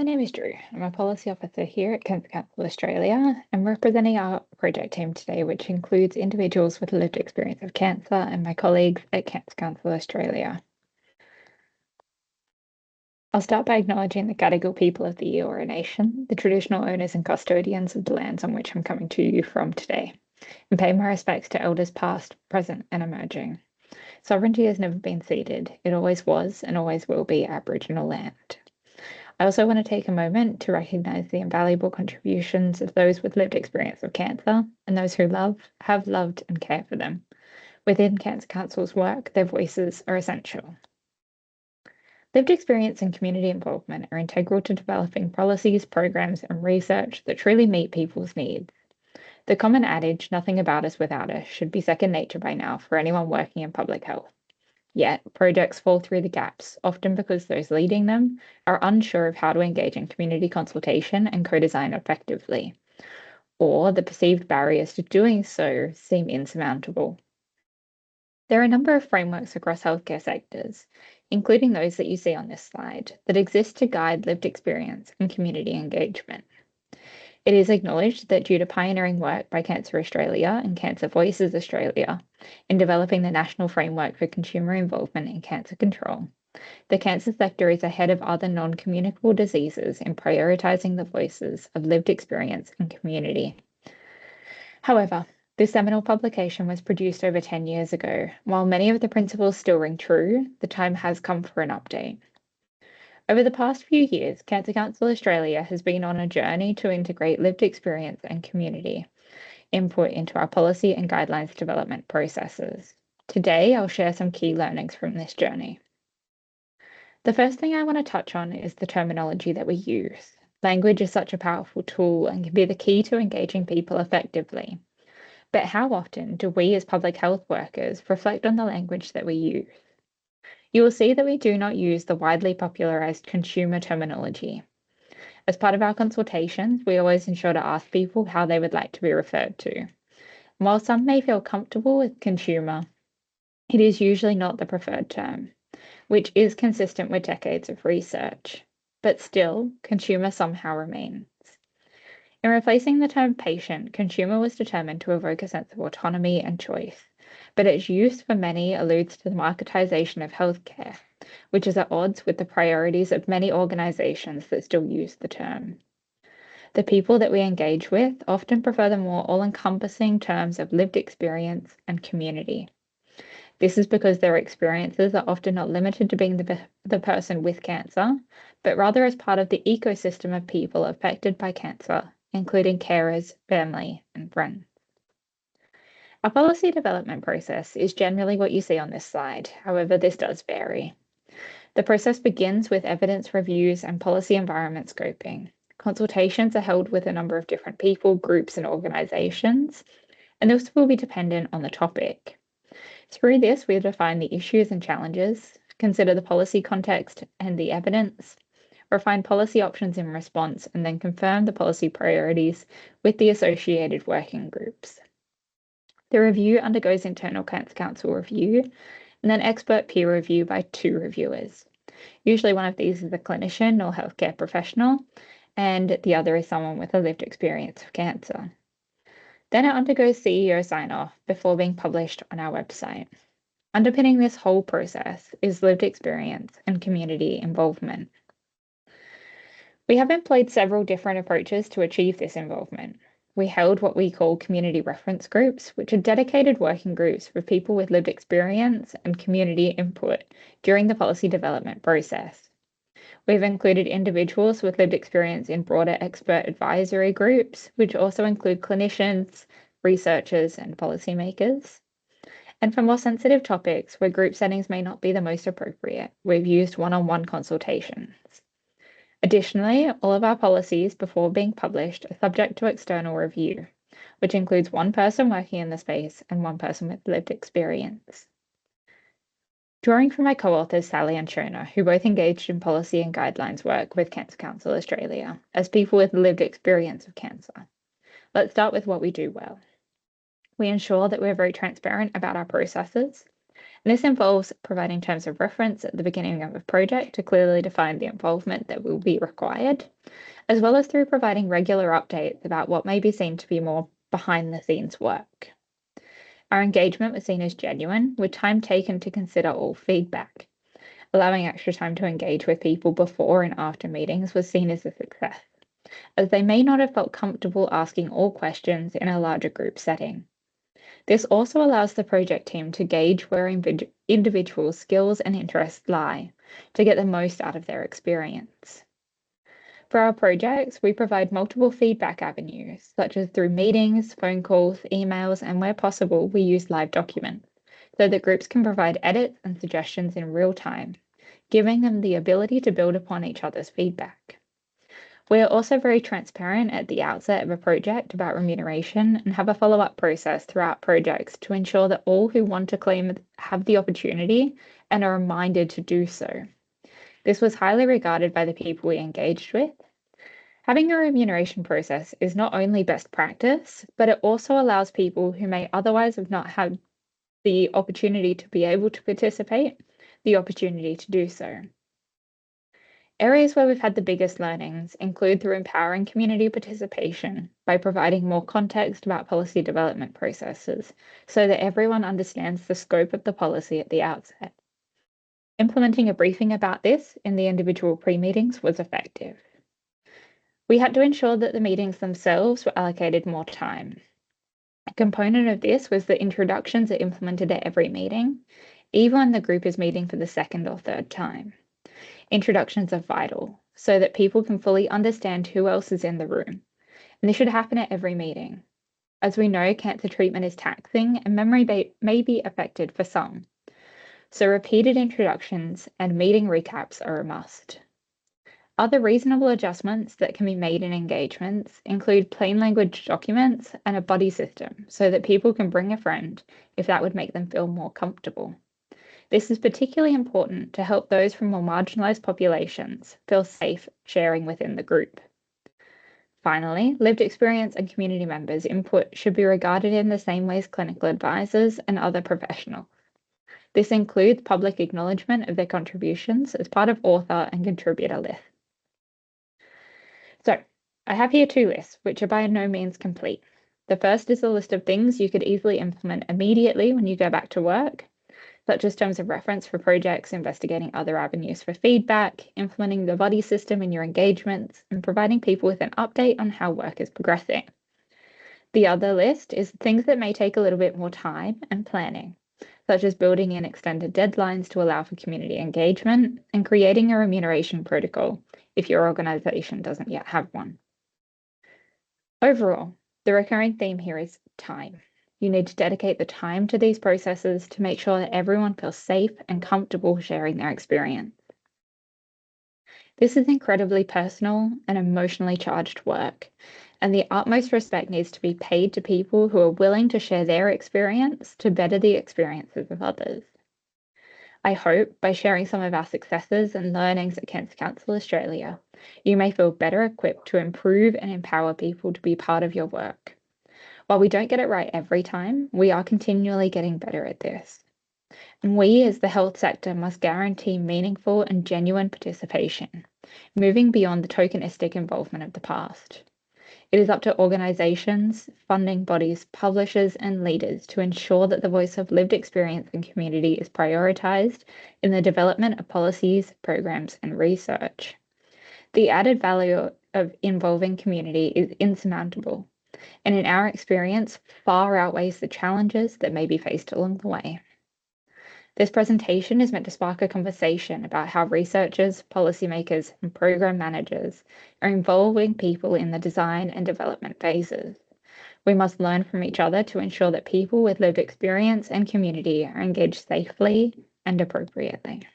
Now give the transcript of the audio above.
My name is Drew. I'm a policy officer here at Cancer Council Australia. I'm representing our project team today, which includes individuals with lived experience of cancer and my colleagues at Cancer Council Australia. I'll start by acknowledging the Gadigal people of the Eora Nation, the traditional owners and custodians of the lands on which I'm coming to you from today, and pay my respects to elders past, present, and emerging. Sovereignty has never been ceded. It always was and always will be Aboriginal land. I also want to take a moment to recognise the invaluable contributions of those with lived experience of cancer and those who have loved, and care for them. Within Cancer Council's work, their voices are essential. Lived experience and community involvement are integral to developing policies, programs, and research that truly meet people's needs. The common adage, nothing about us without us, should be second nature by now for anyone working in public health. Yet, projects fall through the gaps, often because those leading them are unsure of how to engage in community consultation and co-design effectively, or the perceived barriers to doing so seem insurmountable. There are a number of frameworks across healthcare sectors, including those that you see on this slide, that exist to guide lived experience and community engagement. It is acknowledged that due to pioneering work by Cancer Australia and Cancer Voices Australia in developing the national framework for consumer involvement in cancer control, the cancer sector is ahead of other non-communicable diseases in prioritising the voices of lived experience and community. However, this seminal publication was produced over 10 years ago. While many of the principles still ring true, the time has come for an update. Over the past few years, Cancer Council Australia has been on a journey to integrate lived experience and community input into our policy and guidelines development processes. Today, I'll share some key learnings from this journey. The first thing I want to touch on is the terminology that we use. Language is such a powerful tool and can be the key to engaging people effectively. But how often do we as public health workers reflect on the language that we use? You will see that we do not use the widely popularized consumer terminology. As part of our consultations, we always ensure to ask people how they would like to be referred to. While some may feel comfortable with consumer, it is usually not the preferred term, which is consistent with decades of research. But still, consumer somehow remains. In replacing the term patient, consumer was determined to evoke a sense of autonomy and choice, but its use for many alludes to the marketisation of healthcare, which is at odds with the priorities of many organisations that still use the term. The people that we engage with often prefer the more all-encompassing terms of lived experience and community. This is because their experiences are often not limited to being the person with cancer, but rather as part of the ecosystem of people affected by cancer, including carers, family, and friends. Our policy development process is generally what you see on this slide. However, this does vary. The process begins with evidence reviews and policy environment scoping. Consultations are held with a number of different people, groups, and organisations, and this will be dependent on the topic. Through this, we define the issues and challenges, consider the policy context and the evidence, refine policy options in response, and then confirm the policy priorities with the associated working groups. The review undergoes internal Cancer Council review and then expert peer review by 2 reviewers. Usually one of these is a clinician or healthcare professional, and the other is someone with a lived experience of cancer. Then it undergoes CEO sign-off before being published on our website. Underpinning this whole process is lived experience and community involvement. We have employed several different approaches to achieve this involvement. We held what we call community reference groups, which are dedicated working groups for people with lived experience and community input during the policy development process. We've included individuals with lived experience in broader expert advisory groups, which also include clinicians, researchers, and policymakers. And for more sensitive topics where group settings may not be the most appropriate, we've used one-on-one consultations. Additionally, all of our policies before being published are subject to external review, which includes one person working in the space and one person with lived experience. Drawing from my co-authors Sally and Shona, who both engaged in policy and guidelines work with Cancer Council Australia, as people with lived experience of cancer. Let's start with what we do well. We ensure that we're very transparent about our processes And this involves providing terms of reference at the beginning of a project to clearly define the involvement that will be required, as well as through providing regular updates about what may be seen to be more behind the scenes work. Our engagement was seen as genuine, with time taken to consider all feedback. Allowing extra time to engage with people before and after meetings was seen as a success, as they may not have felt comfortable asking all questions in a larger group setting. This also allows the project team to gauge where individuals' skills and interests lie to get the most out of their experience. For our projects, we provide multiple feedback avenues, such as through meetings, phone calls, emails, and where possible, we use live documents, so that groups can provide edits and suggestions in real time, giving them the ability to build upon each other's feedback. We are also very transparent at the outset of a project about remuneration and have a follow-up process throughout projects to ensure that all who want to claim have the opportunity and are reminded to do so. This was highly regarded by the people we engaged with. Having a remuneration process is not only best practice, but it also allows people who may otherwise have not had the opportunity to be able to participate, the opportunity to do so. Areas where we've had the biggest learnings include through empowering community participation by providing more context about policy development processes so that everyone understands the scope of the policy at the outset. Implementing a briefing about this in the individual pre-meetings was effective. We had to ensure that the meetings themselves were allocated more time. A component of this was that introductions are implemented at every meeting, even when the group is meeting for the second or third time. Introductions are vital so that people can fully understand who else is in the room, and this should happen at every meeting. As we know, cancer treatment is taxing and memory may be affected for some, so repeated introductions and meeting recaps are a must. Other reasonable adjustments that can be made in engagements include plain language documents and a buddy system so that people can bring a friend if that would make them feel more comfortable. This is particularly important to help those from more marginalised populations feel safe sharing within the group. Finally, lived experience and community members' input should be regarded in the same way as clinical advisors and other professionals. This includes public acknowledgement of their contributions as part of author and contributor lists. So, I have here two lists, which are by no means complete. The first is a list of things you could easily implement immediately when you go back to work, such as terms of reference for projects, investigating other avenues for feedback, implementing the buddy system in your engagements, and providing people with an update on how work is progressing. The other list is things that may take a little bit more time and planning, such as building in extended deadlines to allow for community engagement and creating a remuneration protocol if your organisation doesn't yet have one. Overall, the recurring theme here is time. You need to dedicate the time to these processes to make sure that everyone feels safe and comfortable sharing their experience. This is incredibly personal and emotionally charged work, and the utmost respect needs to be paid to people who are willing to share their experience to better the experiences of others. I hope by sharing some of our successes and learnings at Cancer Council Australia, you may feel better equipped to improve and empower people to be part of your work. While we don't get it right every time, we are continually getting better at this. And we, as the health sector, must guarantee meaningful and genuine participation, moving beyond the tokenistic involvement of the past. It is up to organisations, funding bodies, publishers, and leaders to ensure that the voice of lived experience and community is prioritised in the development of policies, programs, and research. The added value of involving community is insurmountable, and in our experience, far outweighs the challenges that may be faced along the way. This presentation is meant to spark a conversation about how researchers, policymakers, and program managers are involving people in the design and development phases. We must learn from each other to ensure that people with lived experience and community are engaged safely and appropriately.